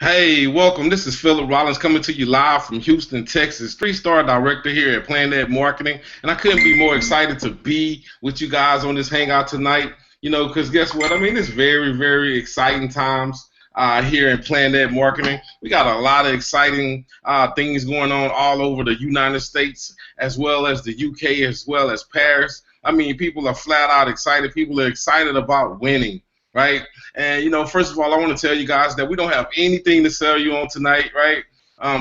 Hey, welcome. This is Philip Rollins coming to you live from Houston, Texas. Three-star director here at Planet Marketing, and I couldn't be more excited to be with you guys on this hangout tonight. Because guess what? I mean, it's very, very exciting times here in Planet Marketing. We got a lot of exciting things going on all over the United States, as well as the UK, as well as Paris. I mean, people are flat out excited. People are excited about winning, right? And first of all, I want to tell you guys that we don't have anything to sell you on tonight, right?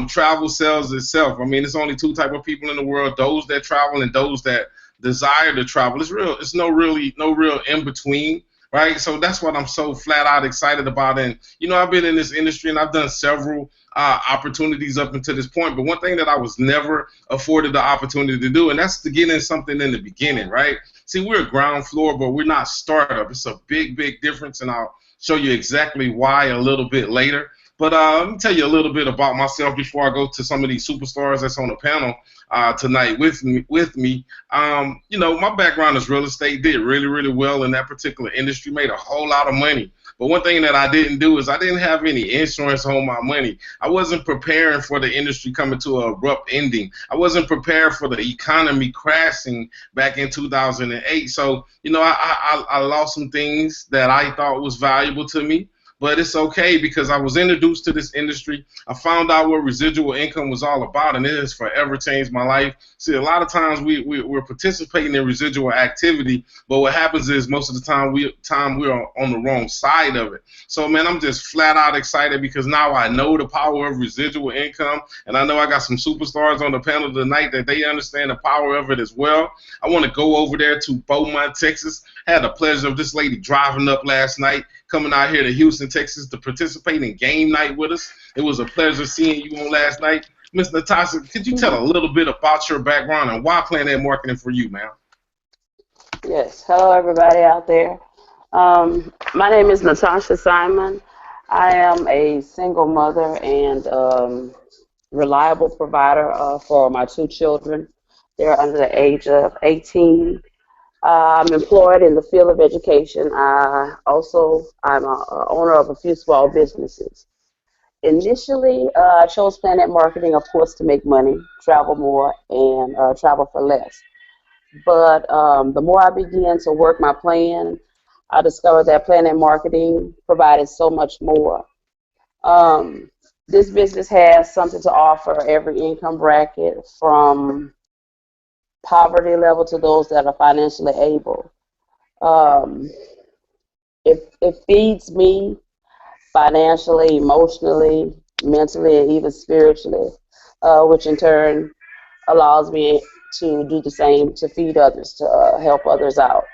Travel sells itself. I mean, it's only two type of people in the world: those that travel and those that desire to travel. It's real. It's no real in between, right? So that's what I'm so flat out excited about. And I've been in this industry and I've done several opportunities up until this point. But one thing that I was never afforded the opportunity to do, and that's to get in something in the beginning, right? See, we're ground floor, but we're not startup. It's a big, big difference, and I'll show you exactly why a little bit later. But let me tell you a little bit about myself before I go to some of these superstars that's on the panel tonight with me. My background is real estate. Did really, really well in that particular industry. Made a whole lot of money. But one thing that I didn't do is I didn't have any insurance on my money. I wasn't preparing for the industry coming to an abrupt ending. I wasn't prepared for the economy crashing back in 2008. So, I lost some things that I thought was valuable to me. But it's okay because I was introduced to this industry. I found out what residual income was all about, and it has forever changed my life. See, a lot of times we're participating in residual activity, but what happens is most of the time we're on the wrong side of it. So, man, I'm just flat out excited because now I know the power of residual income, and I know I got some superstars on the panel tonight that they understand the power of it as well. I want to go over there to Beaumont, Texas. Had the pleasure of this lady driving up last night, coming out here to Houston, Texas to participate in game night with us. It was a pleasure seeing you on last night. Miss Natasha, could you tell a little bit about your background and why Planet Marketing for you, ma'am? Yes. Hello, everybody out there. My name is Natasha Simon. I am a single mother and reliable provider for my two children. They're under the age of 18. I'm employed in the field of education. I'm a owner of a few small businesses. Initially, I chose Planet Marketing, of course, to make money, travel more, and travel for less. But the more I began to work my plan, I discovered that Planet Marketing provided so much more. Um, this business has something to offer every income bracket, from poverty level to those that are financially able. Um, it feeds me financially, emotionally, mentally, and even spiritually, which in turn allows me to do the same to feed others, to help others out.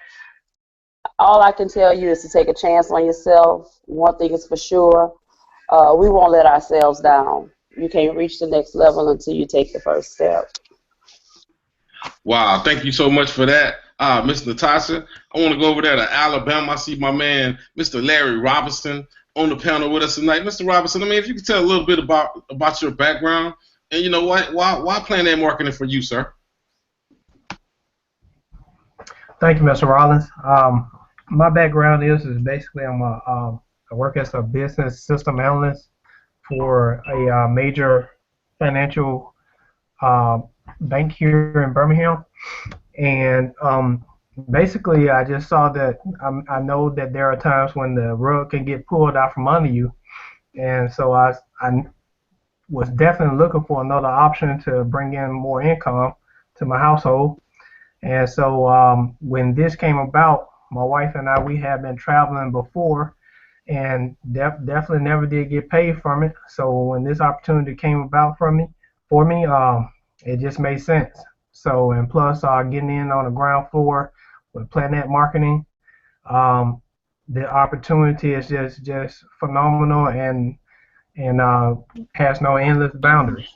All I can tell you is to take a chance on yourself. One thing is for sure, we won't let ourselves down. You can't reach the next level until you take the first step. Wow, thank you so much for that, Miss Natasha. I want to go over there to Alabama. I see my man, Mr. Larry Robinson, on the panel with us tonight. Mr. Robinson, I mean, if you could tell a little bit about your background and you know what, why Planet Marketing for you, sir? Thank you, Mr. Rollins. My background is basically I work as a business system analyst for a major financial uh, bank here in Birmingham, and basically I just saw that I know that there are times when the rug can get pulled out from under you, and so I was definitely looking for another option to bring in more income to my household. And so when this came about, my wife and I, we had been traveling before and definitely never did get paid from it. So when this opportunity came about for me, it just made sense. So, and plus getting in on the ground floor with Planet Marketing, um, the opportunity is just phenomenal and has no endless boundaries.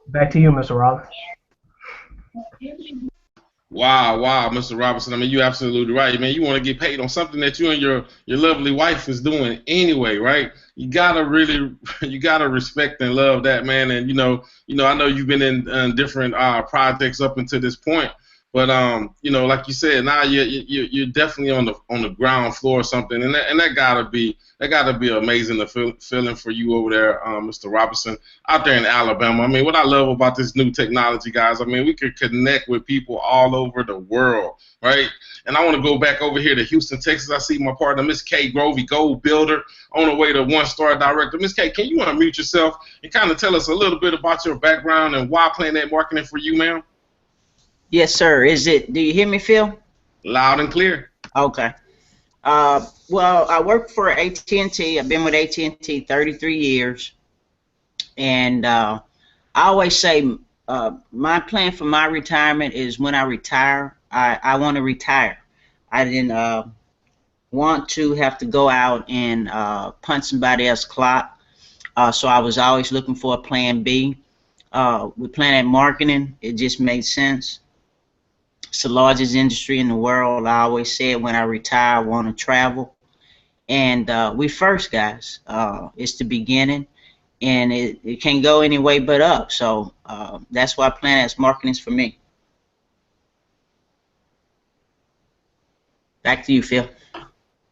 Back to you, Mr. Rollins. Wow, wow, Mr. Robinson. I mean, you're absolutely right, man. You want to get paid on something that you and your lovely wife is doing anyway, right? You gotta really, you gotta respect and love that, man. And I know you've been in different projects up until this point, But you know, like you said, now you're definitely on the ground floor or something, and that gotta be amazing feeling for you over there, Mr. Robinson, out there in Alabama. I mean, what I love about this new technology, guys, I mean, we could connect with people all over the world, right? And I want to go back over here to Houston, Texas. I see my partner, Miss Kay Grovey, Gold Builder, on the way to One Star Director. Miss Kay, can you unmute yourself and kind of tell us a little bit about your background and why Planet Marketing for you, ma'am? Yes, sir. Do you hear me, Phil? Loud and clear. Okay. Well, I work for AT&T. I've been with AT&T 33 years. And I always say my plan for my retirement is when I retire, I want to retire. I didn't want to have to go out and punch somebody else's clock. So I was always looking for a plan B. With Planet Marketing, it just made sense. It's the largest industry in the world. I always said when I retire, I want to travel. And we first, guys. It's the beginning, and it can't go any way but up. So that's why Planet Marketing is for me. Back to you, Phil.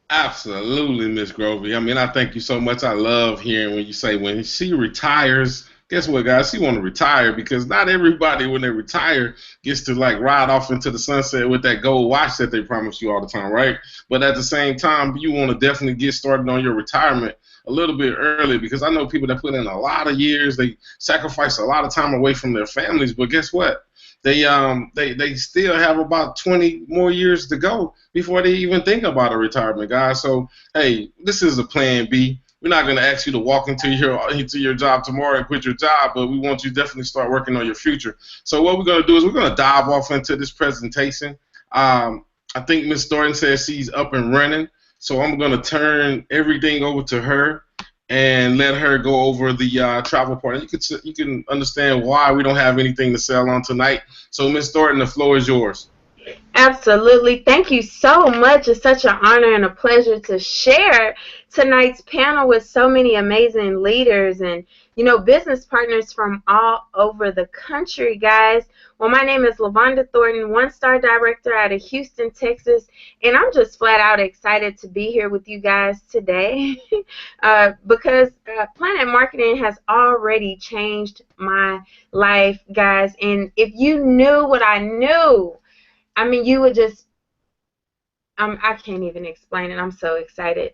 Absolutely, Miss Grovey. I mean, I thank you so much. I love hearing when you say when she retires. Guess what, guys? She want to retire because not everybody, when they retire, gets to like ride off into the sunset with that gold watch that they promise you all the time, right? But at the same time, you want to definitely get started on your retirement a little bit early because I know people that put in a lot of years, they sacrifice a lot of time away from their families, but guess what? They still have about 20 more years to go before they even think about a retirement, guys. So, hey, this is a plan B. We're not going to ask you to walk into your job tomorrow and quit your job, but we want you to definitely start working on your future. So what we're going to do is we're going to dive off into this presentation. I think Ms. Thornton says she's up and running, so I'm going to turn everything over to her and let her go over the travel part. And you can understand why we don't have anything to sell on tonight. So Ms. Thornton, the floor is yours. Absolutely. Thank you so much. It's such an honor and a pleasure to share tonight's panel with so many amazing leaders and, you know, business partners from all over the country, guys. Well, my name is LaVonda Thornton, One Star Director out of Houston, Texas, and I'm just flat out excited to be here with you guys today because Planet Marketing has already changed my life, guys. And if you knew what I knew, I mean, you would just, I can't even explain it. I'm so excited.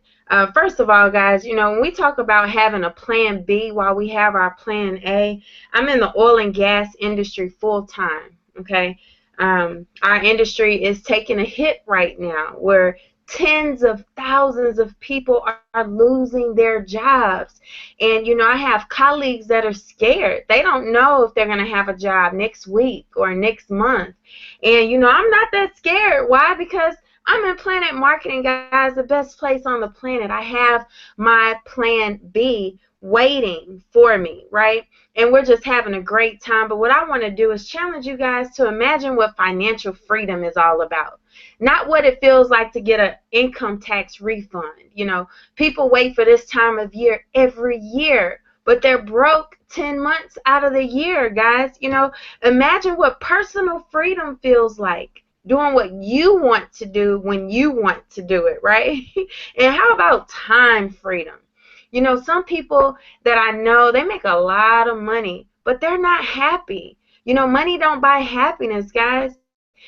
First of all, guys, you know, when we talk about having a plan B while we have our plan A, I'm in the oil and gas industry full time, okay? Our industry is taking a hit right now where tens of thousands of people are losing their jobs. And, you know, I have colleagues that are scared. They don't know if they're going to have a job next week or next month. And, you know, I'm not that scared. Why? Because I'm in Planet Marketing, guys, the best place on the planet. I have my plan B waiting for me, right? And we're just having a great time. But what I want to do is challenge you guys to imagine what financial freedom is all about. Not what it feels like to get an income tax refund. You know, people wait for this time of year every year, but they're broke 10 months out of the year, guys. You know, imagine what personal freedom feels like. Doing what you want to do when you want to do it, right? And how about time freedom? You know, some people that I know, they make a lot of money, but they're not happy. You know, money don't buy happiness, guys.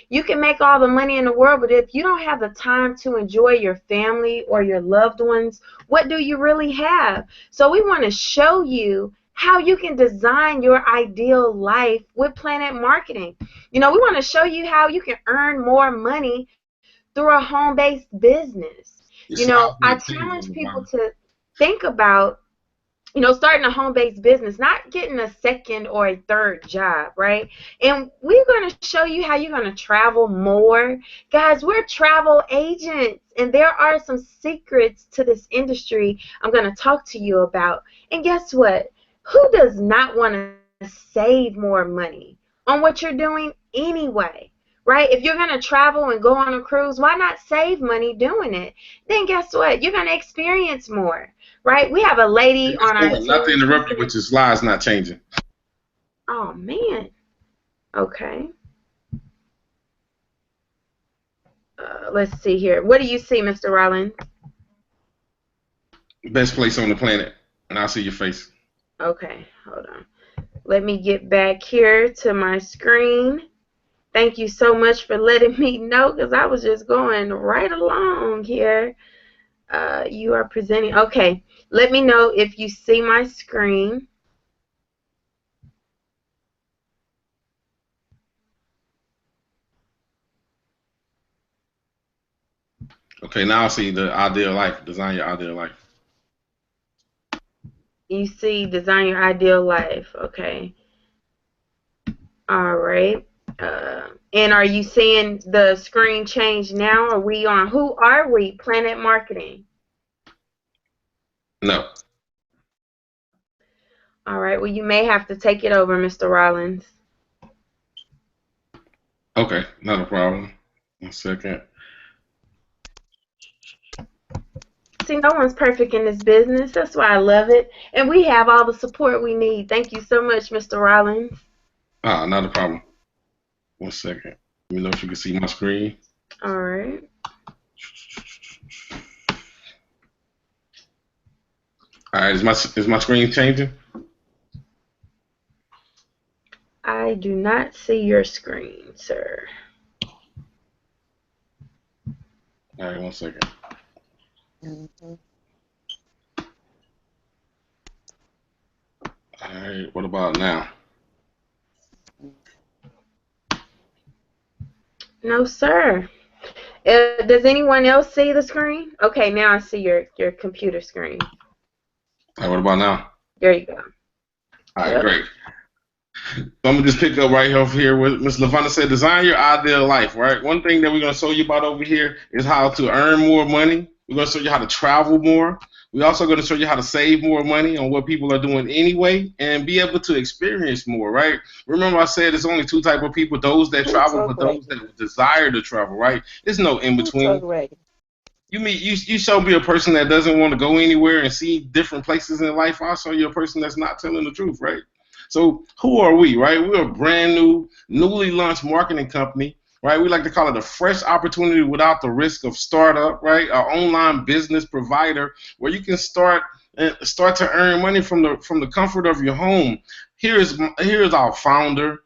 You can make all the money in the world, but if you don't have the time to enjoy your family or your loved ones, what do you really have? So we want to show you how you can design your ideal life with Planet Marketing. You know, we want to show you how you can earn more money through a home-based business. You know, I challenge people to think about, you know, starting a home-based business, not getting a second or a third job, right? And we're going to show you how you're going to travel more. Guys, we're travel agents, and there are some secrets to this industry I'm going to talk to you about. And guess what? Who does not want to save more money on what you're doing anyway, right? If you're going to travel and go on a cruise, why not save money doing it? Then guess what? You're going to experience more, right? We have a lady on our team. Not to interrupt you, but your slide's not changing. Oh, man. Okay. let's see here. What do you see, Mr. Rollins? Best place on the planet, and I'll see your face. Okay, hold on. Let me get back here to my screen. Thank you so much for letting me know, because I was just going right along here. You are presenting. Okay, let me know if you see my screen. Okay, now I see the ideal life. Design your ideal life. You see design your ideal life. Okay. All right. And are you seeing the screen change now? Are we on Who Are We? Planet Marketing. No. All right. Well, you may have to take it over, Mr. Rollins. Okay, not a problem. 1 second. See, no one's perfect in this business. That's why I love it. And we have all the support we need. Thank you so much, Mr. Rollins. Not a problem. 1 second. Let me know if you can see my screen. All right. All right, is my screen changing? I do not see your screen, sir. All right, 1 second. All right, what about now? No, sir. Does anyone else see the screen? Okay, now I see your computer screen. All right, what about now? There you go. All right, great. So I'm going to just pick up right over here where Ms. LaVonna said, design your ideal life, right? One thing that we're going to show you about over here is how to earn more money. We're going to show you how to travel more. We're also going to show you how to save more money on what people are doing anyway and be able to experience more, right? Remember I said there's only 2 types of people, those that travel but those that desire to travel, right? There's no in-between. You show me a person that doesn't want to go anywhere and see different places in life. I'll show you a person that's not telling the truth, right? So who are we, right? We're a brand new, newly launched marketing company, right? We like to call it a fresh opportunity without the risk of startup, right? Our online business provider where you can start to earn money from the comfort of your home. Here's our founder,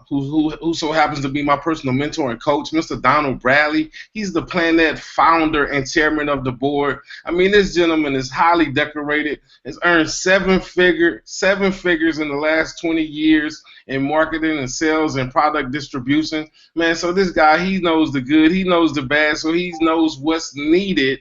who so happens to be my personal mentor and coach, Mr. Donald Bradley. He's the Planet founder and chairman of the board. I mean, this gentleman is highly decorated, has earned 7 figures in the last 20 years in marketing and sales and product distribution. Man, so this guy, he knows the good, he knows the bad, so he knows what's needed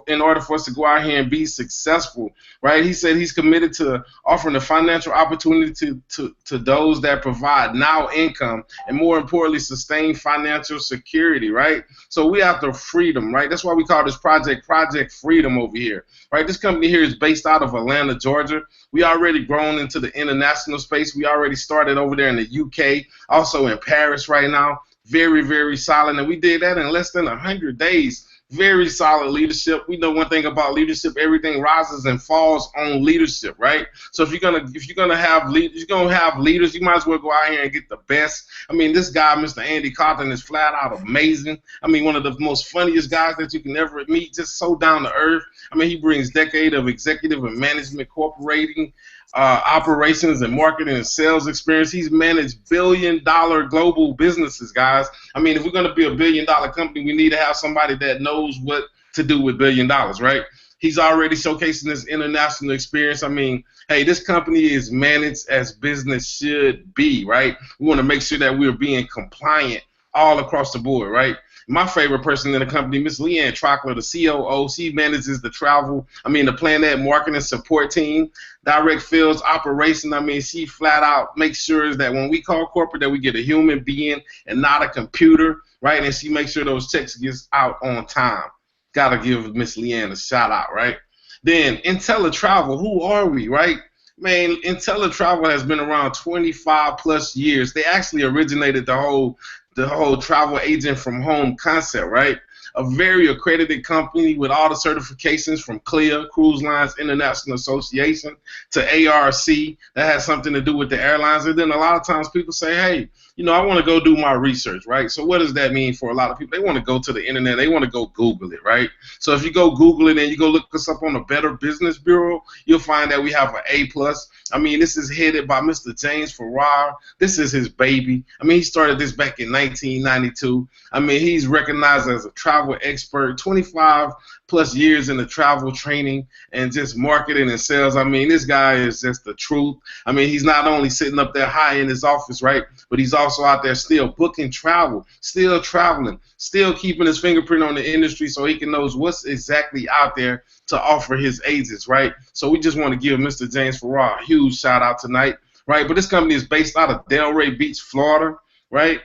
in order for us to go out here and be successful, right? He said he's committed to offering a financial opportunity to those that provide now income and, more importantly, sustain financial security, right? So we after freedom, right? That's why we call this project Freedom over here, right? This company here is based out of Atlanta, Georgia. We already grown into the international space. We already started over there in the UK, also in Paris right now. Very, very solid, and we did that in less than 100 days. Very solid leadership. We know one thing about leadership: everything rises and falls on leadership, right? So if you're gonna have leaders, you might as well go out here and get the best. I mean, this guy, Mr. Andy Cawthon, is flat out amazing. I mean, one of the most funniest guys that you can ever meet. Just so down to earth. I mean, he brings decade of executive and management, corporating, operations and marketing and sales experience. He's managed billion-dollar global businesses, guys. I mean, if we're going to be a billion-dollar company, we need to have somebody that knows what to do with $1 billion, right? He's already showcasing his international experience. I mean, hey, this company is managed as business should be, right? We want to make sure that we're being compliant all across the board, right? My favorite person in the company, Miss Leanne Trockler, the COO, she manages the Planet marketing support team, direct fields operation. I mean, she flat out makes sure that when we call corporate that we get a human being and not a computer, right? And she makes sure those checks gets out on time. Gotta give Miss Leanne a shout out, right? Then IntelliTravel, who are we, right? Man, IntelliTravel has been around 25 plus years. They actually originated the whole travel agent from home concept, right? A very accredited company with all the certifications from CLIA, Cruise Lines International Association, to ARC that has something to do with the airlines. And then a lot of times people say, hey, I want to go do my research, right? So what does that mean for a lot of people? They want to go to the internet. They want to go Google it, right? So if you go Google it and you go look us up on the Better Business Bureau, you'll find that we have an A+. I mean, this is headed by Mr. James Farrar. This is his baby. I mean, he started this back in 1992. I mean, he's recognized as a travel expert, 25 plus years in the travel training and just marketing and sales. I mean, this guy is just the truth. I mean, he's not only sitting up there high in his office, right, but he's also out there still booking travel, still traveling, still keeping his fingerprint on the industry so he can know what's exactly out there to offer his agents, right? So we just want to give Mr. James Farrar a huge shout out tonight, right? But this company is based out of Delray Beach, Florida, right?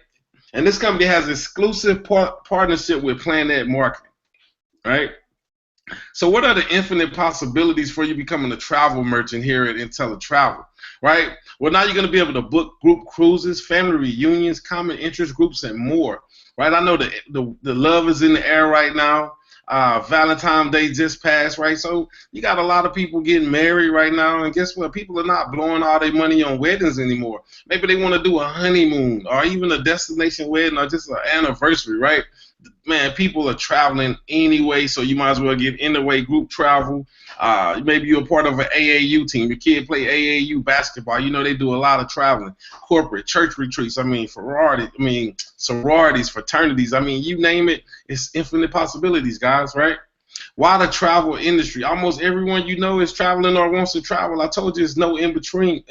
And this company has exclusive partnership with Planet Marketing, right? So what are the infinite possibilities for you becoming a travel merchant here at IntelliTravel, right? Well, now you're going to be able to book group cruises, family reunions, common interest groups, and more, right? I know the love is in the air right now. Valentine's Day just passed, right? So you got a lot of people getting married right now, and guess what? People are not blowing all their money on weddings anymore. Maybe they want to do a honeymoon or even a destination wedding or just an anniversary, right? Man, people are traveling anyway, so you might as well get in the way group travel. Maybe you're a part of an AAU team. Your kid play AAU basketball. They do a lot of traveling. Corporate, church retreats. I mean, sororities, fraternities. I mean, you name it, it's infinite possibilities, guys, right? Why the travel industry? Almost everyone is traveling or wants to travel. I told you it's no in between,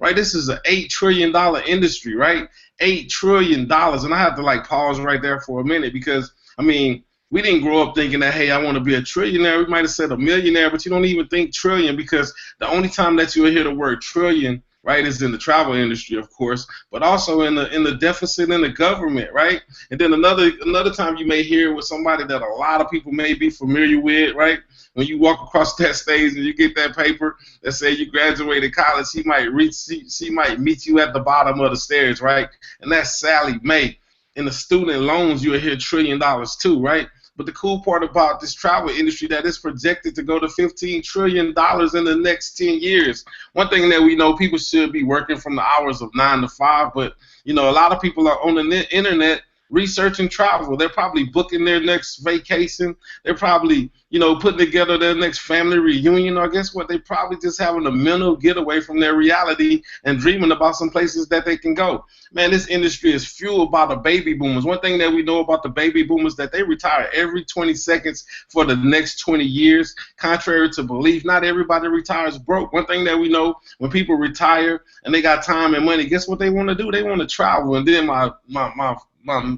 right? This is an $8 trillion industry, right? $8 trillion. And I have to pause right there for a minute because, I mean, we didn't grow up thinking that, hey, I want to be a trillionaire. We might have said a millionaire, but you don't even think trillion because the only time that you'll hear the word trillion, right, is in the travel industry, of course, but also in the deficit in the government, right? And then another time you may hear with somebody that a lot of people may be familiar with, right? When you walk across that stage and you get that paper that say you graduated college, she might meet you at the bottom of the stairs, right? And that's Sally Mae. In the student loans, you'll hear $1 trillion too, right? But the cool part about this travel industry that it's projected to go to $15 trillion in the next 10 years. One thing that we know, people should be working from the hours of 9 to 5, but a lot of people are on the internet researching travel. They're probably booking their next vacation. They're probably, putting together their next family reunion, or guess what? They're probably just having a mental getaway from their reality and dreaming about some places that they can go. Man, this industry is fueled by the baby boomers. One thing that we know about the baby boomers that they retire every 20 seconds for the next 20 years. Contrary to belief, not everybody retires broke. One thing that we know, when people retire and they got time and money, guess what they want to do? They want to travel. And then my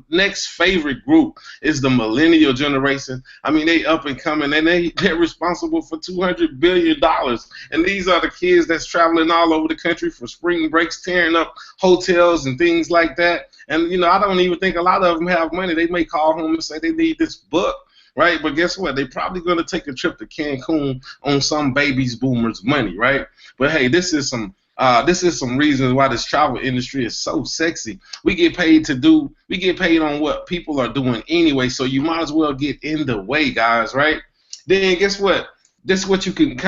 next favorite group is the millennial generation. I mean, they up and coming, and they're responsible for $200 billion. And these are the kids that's traveling all over the country for spring breaks, tearing up hotels and things like that. And, I don't even think a lot of them have money. They may call home and say they need this book, right? But guess what? They're probably going to take a trip to Cancun on some baby's boomer's money, right? But, hey, this is some reasons why this travel industry is so sexy. We get paid on what people are doing anyway, so you might as well get in the way, guys, right? Then guess what? Guess what can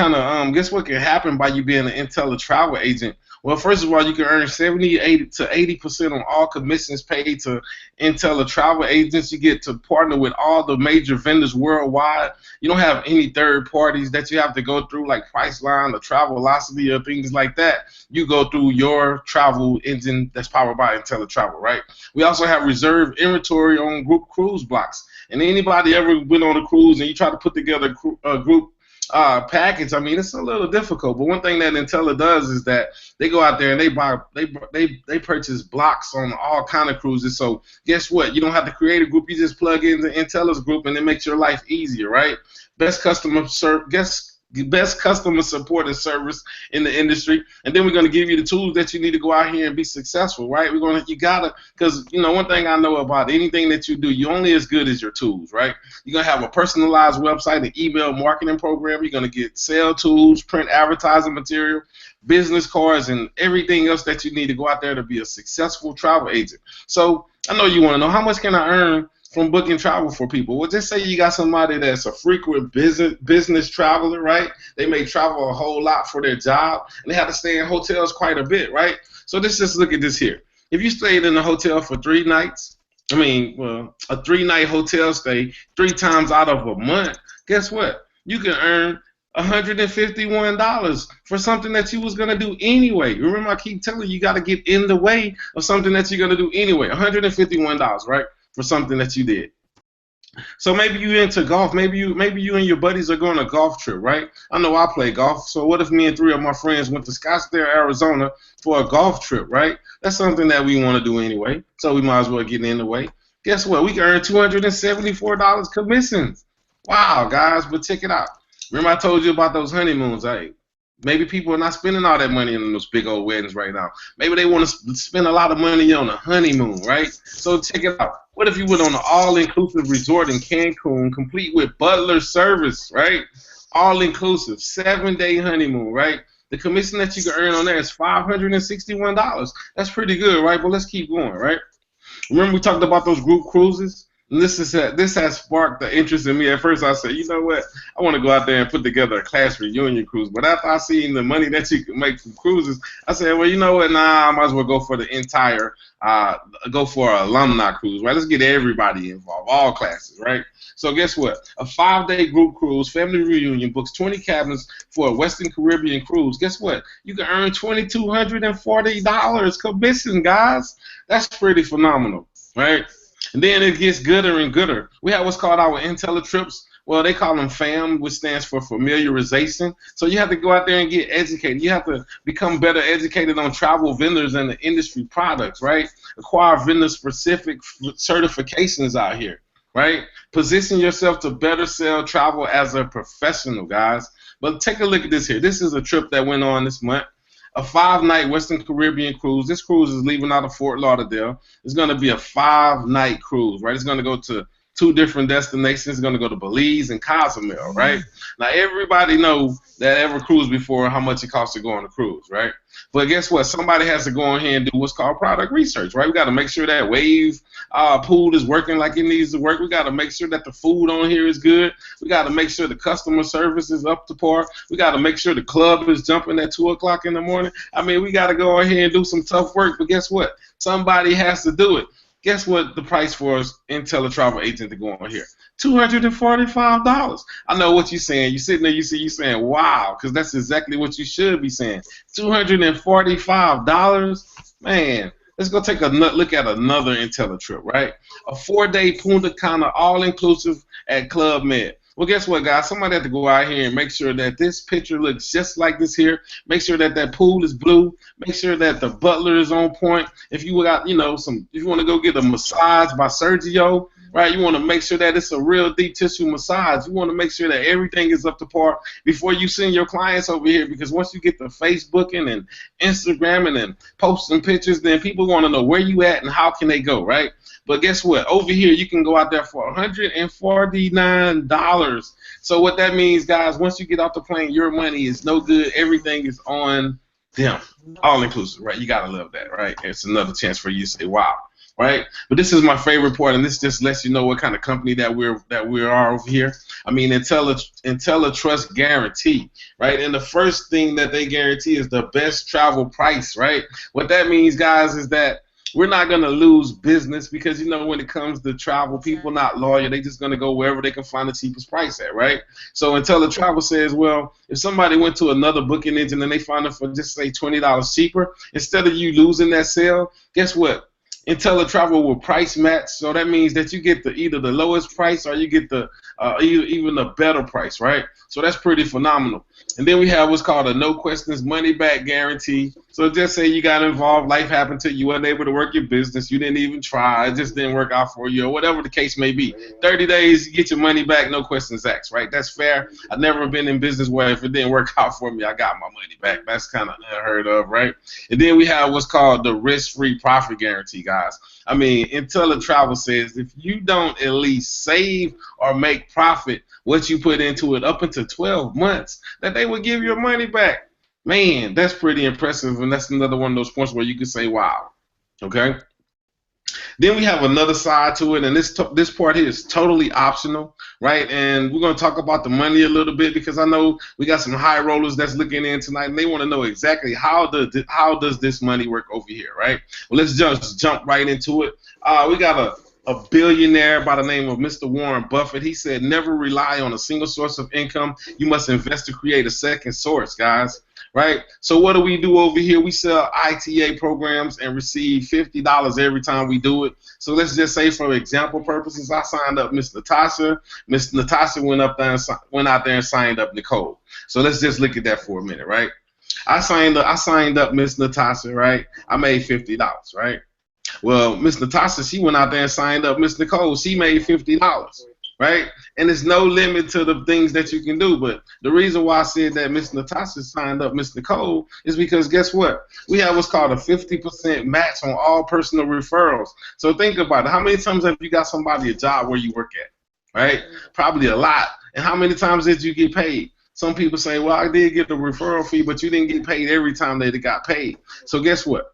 happen by you being an IntelliTravel agent? Well, first of all, you can earn 70 to 80% on all commissions paid to IntelliTravel agents. You get to partner with all the major vendors worldwide. You don't have any third parties that you have to go through like Priceline or Travelocity or things like that. You go through your travel engine that's powered by IntelliTravel, right? We also have reserved inventory on group cruise blocks. And anybody ever went on a cruise and you try to put together a group package, I mean, it's a little difficult, but one thing that Intella does is that they go out there and they purchase blocks on all kind of cruises. So guess what? You don't have to create a group. You just plug into Intella's group and it makes your life easier, right? Best customer support and service in the industry, and then we're going to give you the tools that you need to go out here and be successful, right? Because one thing I know about anything that you do, you're only as good as your tools, right? You're going to have a personalized website and email marketing program. You're going to get sales tools, print advertising material, business cards, and everything else that you need to go out there to be a successful travel agent. So I know you want to know, how much can I earn from booking travel for people? Well, just say you got somebody that's a frequent business traveler, right? They may travel a whole lot for their job, and they have to stay in hotels quite a bit, right? So let's just look at this here. if you stayed in a hotel for 3 nights, I mean, well, a 3-night hotel stay 3 times out of a month, guess what? You can earn $151 for something that you was gonna do anyway. Remember, I keep telling you, you gotta get in the way of something that you're gonna do anyway. $151, right, for something that you did. So maybe you into golf. Maybe you and your buddies are going on a golf trip, right? I know I play golf. So what if me and 3 of my friends went to Scottsdale, Arizona for a golf trip, right? That's something that we want to do anyway. So we might as well get in the way. Guess what? We can earn $274 commissions. Wow, guys, but check it out. Remember I told you about those honeymoons, hey? Maybe people are not spending all that money on those big old weddings right now. Maybe they want to spend a lot of money on a honeymoon, right? So check it out. What if you went on an all-inclusive resort in Cancun, complete with butler service, right? All-inclusive, 7-day honeymoon, right? The commission that you can earn on there is $561. That's pretty good, right? But let's keep going, right? Remember we talked about those group cruises? And this has sparked the interest in me. At first I said, you know what? I want to go out there and put together a class reunion cruise. But after I seen the money that you can make from cruises, I said, well, you know what? Nah, I might as well go for the entire, go for an alumni cruise, right? Let's get everybody involved, all classes, right? So guess what? A 5-day group cruise, family reunion, books 20 cabins for a Western Caribbean cruise. Guess what? You can earn $2,240 commission, guys. That's pretty phenomenal, right? And then it gets gooder and gooder. We have what's called our IntelliTrips. Well, they call them FAM, which stands for familiarization. So you have to go out there and get educated. You have to become better educated on travel vendors and the industry products, right? Acquire vendor-specific certifications out here, right? Position yourself to better sell travel as a professional, guys. But take a look at this here. This is a trip that went on this month. A 5-night Western Caribbean cruise. This cruise is leaving out of Fort Lauderdale. It's going to be a 5-night cruise, right? It's going to go to 2 different destinations. It's going to go to Belize and Cozumel, right? Now, everybody knows that ever cruised before how much it costs to go on a cruise, right? But guess what? Somebody has to go ahead and do what's called product research, right? We got to make sure that wave pool is working like it needs to work. We got to make sure that the food on here is good. We got to make sure the customer service is up to par. We got to make sure the club is jumping at 2 o'clock in the morning. I mean, we got to go ahead and do some tough work. But guess what? Somebody has to do it. Guess what the price for an IntelliTravel agent to go on here? $245. I know what you're saying. You're sitting there, you saying, wow, because that's exactly what you should be saying. $245. Man, let's go take a look at another IntelliTrip, right? A 4-day Punta Cana all-inclusive at Club Med. Well, guess what, guys? Somebody have to go out here and make sure that this picture looks just like this here. Make sure that that pool is blue. Make sure that the butler is on point. If you got, you know, if you want to go get a massage by Sergio, right? You want to make sure that it's a real deep tissue massage. You want to make sure that everything is up to par before you send your clients over here. Because once you get to Facebooking and Instagramming and posting pictures, then people want to know where you at and how can they go, right? But guess what? Over here, you can go out there for $149. So what that means, guys, once you get off the plane, your money is no good. Everything is on them, all inclusive, right? You gotta love that, right? It's another chance for you to say, wow, right? But this is my favorite part, and this just lets you know what kind of company that we are over here. I mean, IntelliTrust guarantee, right? And the first thing that they guarantee is the best travel price, right? What that means, guys, is that we're not going to lose business because, you know, when it comes to travel, people not loyal. They're just going to go wherever they can find the cheapest price at, right? So IntelliTravel says, well, if somebody went to another booking engine and they find it for just, say, $20 cheaper, instead of you losing that sale, guess what? IntelliTravel will price match, so that means that you get either the lowest price or you get the even a better price, right? So that's pretty phenomenal. And then we have what's called a no questions money back guarantee. So just say you got involved, life happened to you, you weren't able to work your business, you didn't even try, it just didn't work out for you, or whatever the case may be. 30 days, you get your money back, no questions asked, right? That's fair. I've never been in business where if it didn't work out for me, I got my money back. That's kind of unheard of, right? And then we have what's called the risk-free profit guarantee, guys. I mean, IntelliTravel says if you don't at least save or make profit what you put into it up until 12 months, that they will give your money back. Man, that's pretty impressive, and that's another one of those points where you can say, wow, okay? Then we have another side to it, and this part here is totally optional, right? And we're going to talk about the money a little bit because I know we got some high rollers that's looking in tonight, and they want to know exactly how does this money work over here, right? Well, let's just jump right into it. We got a billionaire by the name of Mr. Warren Buffett. He said, never rely on a single source of income. You must invest to create a second source, guys. Right? So what do we do over here? We sell ITA programs and receive $50 every time we do it. So let's just say, for example purposes, I signed up Miss Natasha. Miss Natasha went out there and signed up Nicole. So let's just look at that for a minute, right? I signed up Miss Natasha, right? I made $50, right? Well, Miss Natasha, she went out there and signed up Miss Nicole. She made $50. Right? And there's no limit to the things that you can do. But the reason why I said that Miss Natasha signed up Miss Nicole is because guess what? We have what's called a 50% match on all personal referrals. So think about it. How many times have you got somebody a job where you work at? Right? Probably a lot. And how many times did you get paid? Some people say, well, I did get the referral fee, but you didn't get paid every time they got paid. So guess what?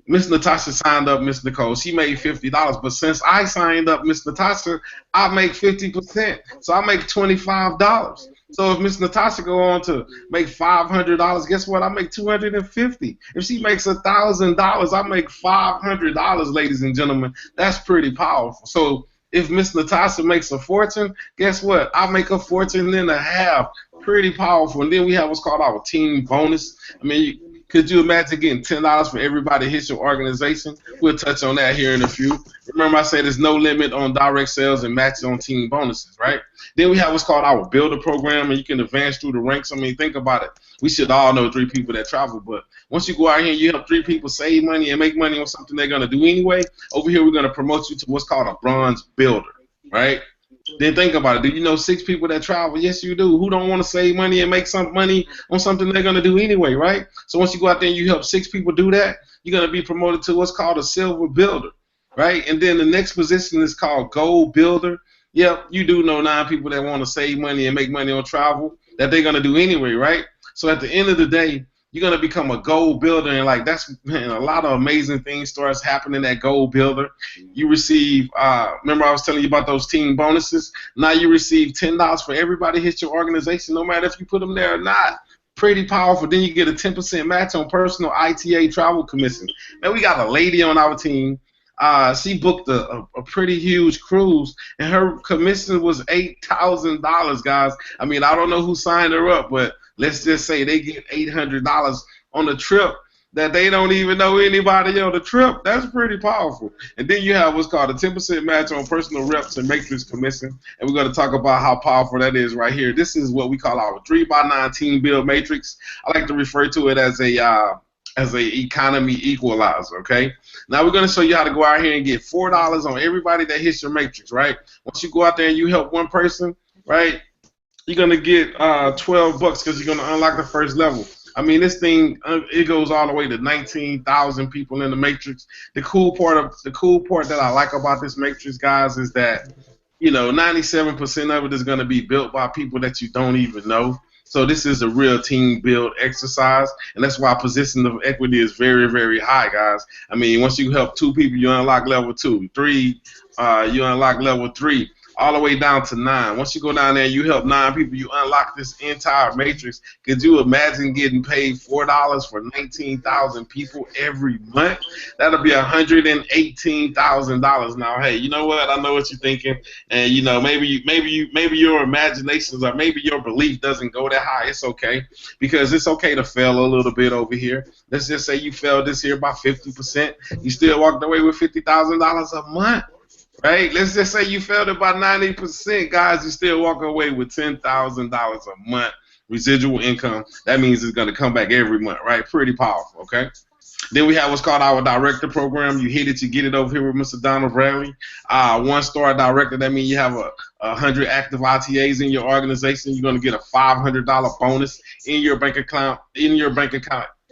Miss Natasha signed up Miss Nicole. She made $50, but since I signed up Miss Natasha, I make 50%. So I make $25. So if Miss Natasha go on to make $500, guess what? I make $250. If she makes $1,000, I make $500, ladies and gentlemen. That's pretty powerful. So if Miss Natasha makes a fortune, guess what? I make a fortune and a half. Pretty powerful. And then we have what's called our team bonus. I mean, could you imagine getting $10 for everybody hits your organization? We'll touch on that here in a few. Remember I said there's no limit on direct sales and matches on team bonuses, right? Then we have what's called our builder program, and you can advance through the ranks. I mean, think about it. We should all know 3 people that travel, but once you go out here and you help 3 people save money and make money on something they're going to do anyway, over here we're going to promote you to what's called a bronze builder, right? Then think about it. Do you know 6 people that travel? Yes, you do. Who don't want to save money and make some money on something they're going to do anyway, right? So once you go out there and you help 6 people do that, you're going to be promoted to what's called a silver builder, right? And then the next position is called gold builder. Yep, you do know 9 people that want to save money and make money on travel that they're going to do anyway, right? So at the end of the day, you're going to become a gold builder, and like that's, man, a lot of amazing things starts happening at gold builder. You receive, remember I was telling you about those team bonuses? Now you receive $10 for everybody hits your organization, no matter if you put them there or not. Pretty powerful. Then you get a 10% match on personal ITA travel commission. Man, we got a lady on our team. She booked a pretty huge cruise, and her commission was $8,000, guys. I mean, I don't know who signed her up, but let's just say they get $800 on a trip that they don't even know anybody on the trip. That's pretty powerful. And then you have what's called a 10% match on personal reps and matrix commission, and we're going to talk about how powerful that is right here. This is what we call our 3x9 team build matrix. I like to refer to it as a economy equalizer, okay? Now we're going to show you how to go out here and get $4 on everybody that hits your matrix, right? Once you go out there and you help one person, right, you're going to get $12 because you're going to unlock the first level. I mean, this thing, it goes all the way to 19,000 people in the matrix. The cool part that I like about this matrix, guys, is that, you know, 97% of it is going to be built by people that you don't even know. So this is a real team build exercise, and that's why position of equity is very, very high, guys. I mean, once you help 2 people, you unlock level 2. 3, you unlock level 3. All the way down to 9. Once you go down there and you help 9 people, you unlock this entire matrix. Could you imagine getting paid $4 for 19,000 people every month? That'll be $118,000. Now, hey, you know what? I know what you're thinking, and you know maybe your imaginations or maybe your belief doesn't go that high. It's okay, because it's okay to fail a little bit over here. Let's just say you failed this here by 50%. You still walked away with $50,000 a month. Right? Let's just say you failed it by 90%, guys. You still walk away with $10,000 a month residual income. That means it's going to come back every month, right? Pretty powerful, okay? Then we have what's called our director program. You hit it, you get it over here with Mr. Donald Bradley. 1-star director, that means you have 100 active ITAs in your organization. You're going to get a $500 bonus in your bank account.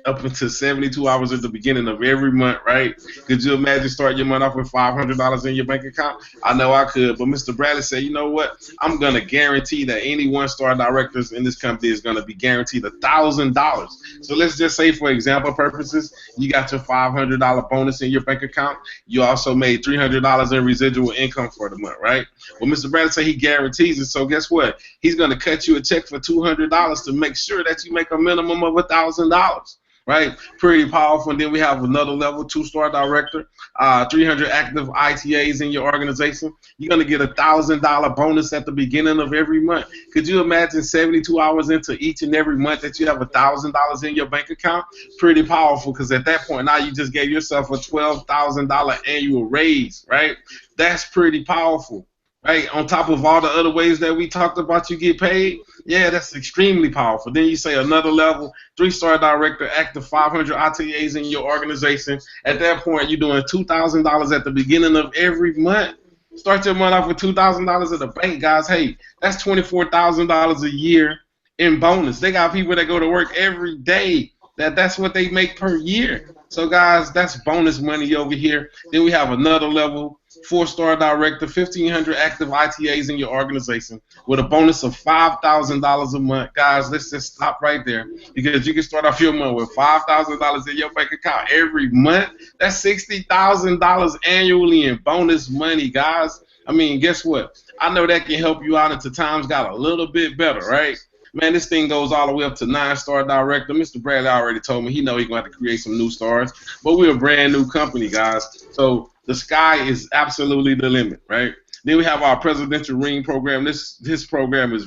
up until 72 hours at the beginning of every month, right? Could you imagine starting your month off with $500 in your bank account? I know I could, but Mr. Bradley said, you know what? I'm going to guarantee that any one-star directors in this company is going to be guaranteed $1,000. So let's just say, for example purposes, you got your $500 bonus in your bank account. You also made $300 in residual income for the month, right? Well, Mr. Bradley said he guarantees it, so guess what? He's going to cut you a check for $200 to make sure that you make a minimum of $1,000. Right, pretty powerful. And then we have another level, 2-star director, 300 active ITAs in your organization. You're gonna get $1,000 bonus at the beginning of every month. Could you imagine 72 hours into each and every month that you have $1,000 in your bank account? Pretty powerful, because at that point now you just gave yourself a $12,000 annual raise. Right, that's pretty powerful. Right, on top of all the other ways that we talked about you get paid, yeah, that's extremely powerful. Then you say another level, 3-star director, active 500 ITAs in your organization. At that point, you're doing $2,000 at the beginning of every month. Start your month off with $2,000 at the bank, guys. Hey, that's $24,000 a year in bonus. They got people that go to work every day. That's what they make per year. So, guys, that's bonus money over here. Then we have another level, 4-star director, 1,500 active ITAs in your organization with a bonus of $5,000 a month. Guys, let's just stop right there, because you can start off your month with $5,000 in your bank account every month. That's $60,000 annually in bonus money, guys. I mean, guess what? I know that can help you out until times got a little bit better, right? Man, this thing goes all the way up to 9-star director. Mr. Bradley already told me he know he's going to have to create some new stars, but we're a brand new company, guys. So the sky is absolutely the limit, right? Then we have our presidential ring program. This program is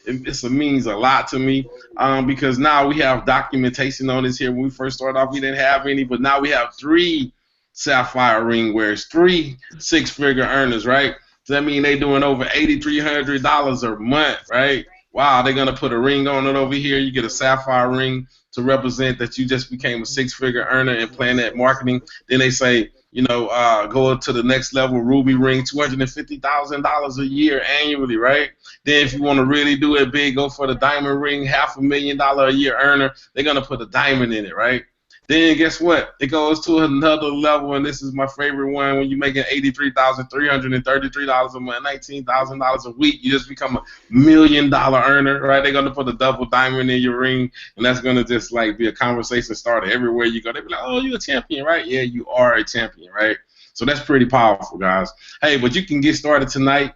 it means a lot to me, because now we have documentation on this here. When we first started off, we didn't have any, but now we have 3 sapphire ring wearers, 3 6-figure earners, right? So that means they're doing over $8,300 a month, right? Wow, they're going to put a ring on it over here. You get a sapphire ring to represent that you just became a 6-figure earner in Planet Marketing. Then they say, you know, go to the next level, ruby ring, $250,000 a year annually, right? Then if you want to really do it big, go for the diamond ring, $500,000 a year earner. They're going to put a diamond in it, right? Then guess what? It goes to another level, and this is my favorite one. When you're making $83,333 a month, $19,000 a week, you just become $1 million earner, right? They're gonna put a double diamond in your ring, and that's gonna just like be a conversation starter everywhere you go. They be like, "Oh, you're a champion, right?" Yeah, you are a champion, right? So that's pretty powerful, guys. Hey, but you can get started tonight.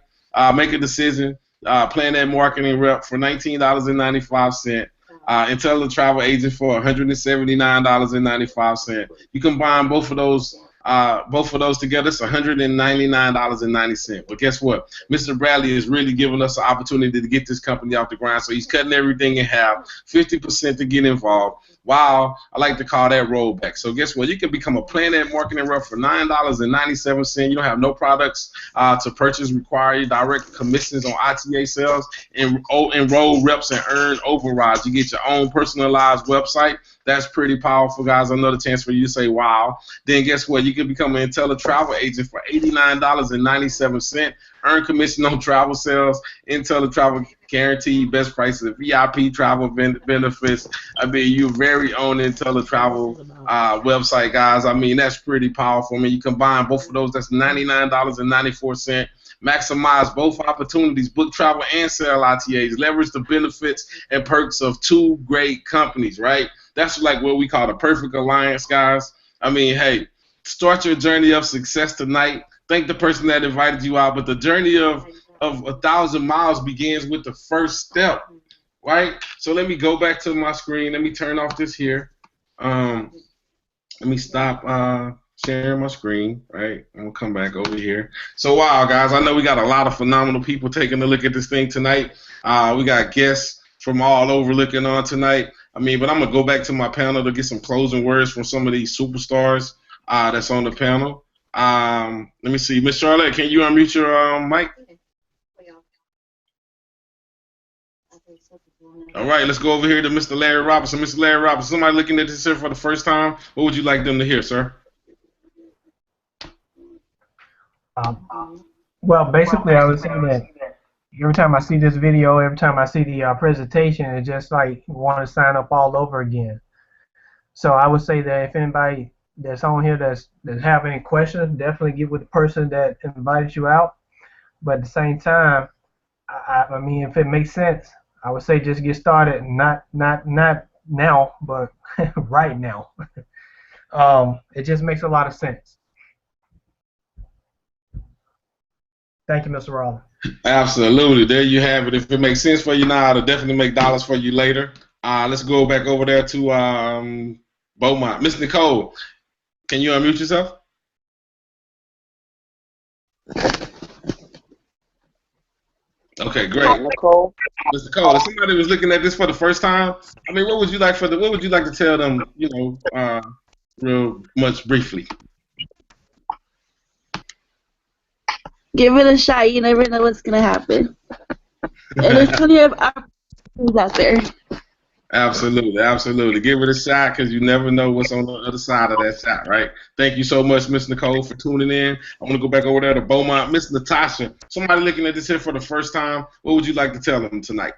Make a decision. Plan that marketing rep for $19.95. Intelligent travel agent for $179.95. You combine both of those together, it's $199.90. But guess what? Mr. Bradley is really giving us the opportunity to get this company off the ground. So he's cutting everything in half, 50% to get involved. Wow, I like to call that rollback. So guess what? You can become a Planet Marketing rep for $9.97. You don't have no products to purchase, require you direct commissions on ITA sales, and enroll reps and earn overrides. You get your own personalized website. That's pretty powerful, guys. Another chance for you to say, wow. Then guess what? You can become an Intelli travel agent for $89.97. Earn commission on travel sales. Intelli travel guaranteed best prices, VIP travel benefits. I mean, your very own Intelli travel website, guys. I mean, that's pretty powerful. I mean, you combine both of those, that's $99.94. Maximize both opportunities, book travel and sell ITAs. Leverage the benefits and perks of 2 great companies, right? That's like what we call the perfect alliance, guys. I mean, hey, start your journey of success tonight. Thank the person that invited you out, but the journey of 1,000 miles begins with the first step, right? So let me go back to my screen. Let me turn off this here. Let me stop sharing my screen, right? And we'll come back over here. So, wow, guys, I know we got a lot of phenomenal people taking a look at this thing tonight. We got guests from all over looking on tonight. I mean, but I'm going to go back to my panel to get some closing words from some of these superstars that's on the panel. Let me see. Miss Charlotte, can you unmute your mic? All right, let's go over here to Mr. Larry Robinson. Mr. Larry Robinson, somebody looking at this here for the first time, what would you like them to hear, sir? Well, basically, I would say that every time I see this video, every time I see the presentation, it's just like want to sign up all over again. So I would say that if anybody that's on here that's have any questions, definitely get with the person that invited you out. But at the same time, I mean, if it makes sense, I would say just get started. Not now, but right now. It just makes a lot of sense. Thank you, Mr. Rollins. Absolutely. There you have it. If it makes sense for you now, it'll definitely make dollars for you later. Let's go back over there to Beaumont. Miss Nicole, can you unmute yourself? Okay, great. Hi, Nicole. Miss Nicole, if somebody was looking at this for the first time, I mean, what would you like to tell them, real much briefly? Give it a shot. You never know what's gonna happen. And there's plenty of opportunities out there. Absolutely, absolutely. Give it a shot because you never know what's on the other side of that shot, right? Thank you so much, Miss Nicole, for tuning in. I want to go back over there to Beaumont. Miss Natasha, somebody looking at this here for the first time, what would you like to tell them tonight?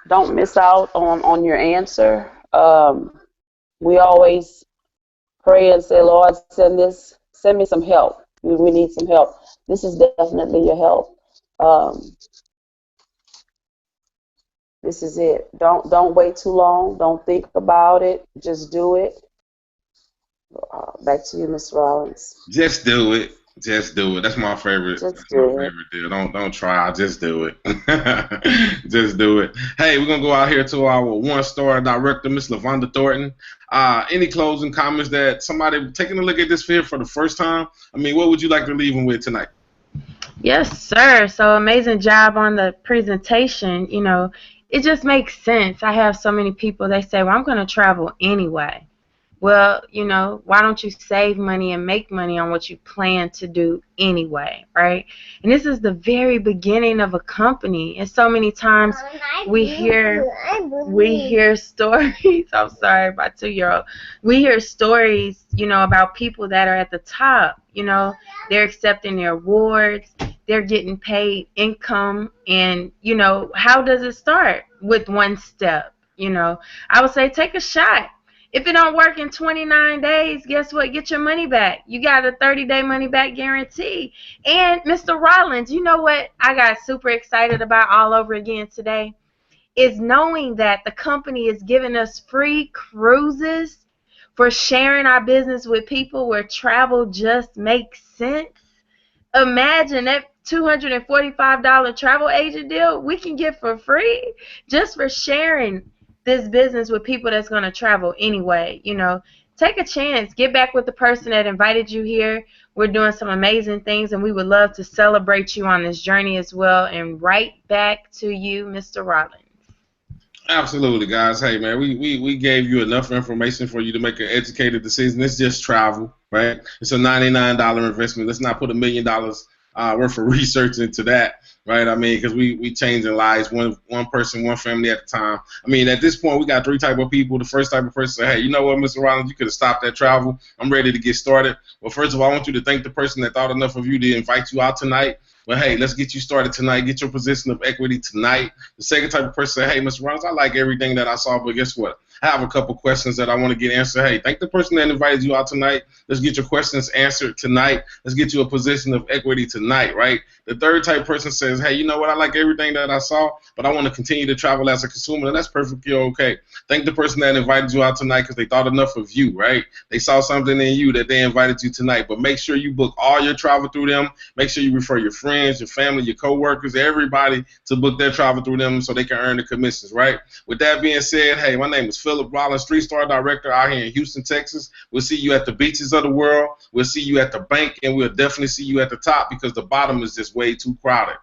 Don't miss out on your answer. We always pray and say, Lord, send me some help. We need some help. This is definitely your help. This is it. Don't wait too long. Don't think about it. Just do it. Back to you, Mr. Rollins. Just do it. Just do it. That's my favorite. Just That's my favorite deal. Don't try. Just do it. Just do it. Hey, we're gonna go out here to our one-star director, Miss LaVonda Thornton. Any closing comments that somebody taking a look at this film for the first time? I mean, what would you like to leave them with tonight? Yes, sir. So amazing job on the presentation. You know, it just makes sense. I have so many people, they say, well, I'm going to travel anyway. Well, you know, why don't you save money and make money on what you plan to do anyway, right? And this is the very beginning of a company. And so many times we hear stories. I'm sorry, my 2-year-old. We hear stories, you know, about people that are at the top. You know, they're accepting their awards. They're getting paid income. And, you know, how does it start? With one step, you know. I would say take a shot. If it don't work in 29 days, guess what? Get your money back. You got a 30-day money-back guarantee. And, Mr. Rollins, you know what I got super excited about all over again today? Is knowing that the company is giving us free cruises for sharing our business with people where travel just makes sense. Imagine that $245 travel agent deal we can get for free just for sharing this business with people that's going to travel anyway. You know, take a chance. Get back with the person that invited you here. We're doing some amazing things, and we would love to celebrate you on this journey as well. And right back to you, Mr. Rollins. Absolutely, guys. Hey, man, we gave you enough information for you to make an educated decision. It's just travel, right? It's a $99 investment. Let's not put $1 million worth of research into that, right? I mean, because we changing lives one person, one family at a time. I mean, at this point, we got 3 type of people. The first type of person say, hey, you know what, Mr. Rollins, you could have stopped that travel. I'm ready to get started. Well, first of all, I want you to thank the person that thought enough of you to invite you out tonight. Well, hey, let's get you started tonight. Get your position of equity tonight. The second type of person say, hey, Mr. Rollins, I like everything that I saw, but guess what? I have a couple questions that I want to get answered. Hey, thank the person that invited you out tonight. Let's get your questions answered tonight. Let's get you a position of equity tonight, right? The third type person says, hey, you know what? I like everything that I saw, but I want to continue to travel as a consumer, and that's perfectly okay. Thank the person that invited you out tonight because they thought enough of you, right? They saw something in you that they invited you tonight, but make sure you book all your travel through them. Make sure you refer your friends, your family, your coworkers, everybody to book their travel through them so they can earn the commissions, right? With that being said, hey, my name is Philip Rollins, 3-star director out here in Houston, Texas. We'll see you at the beaches of the world. We'll see you at the bank, and we'll definitely see you at the top because the bottom is just way too crowded.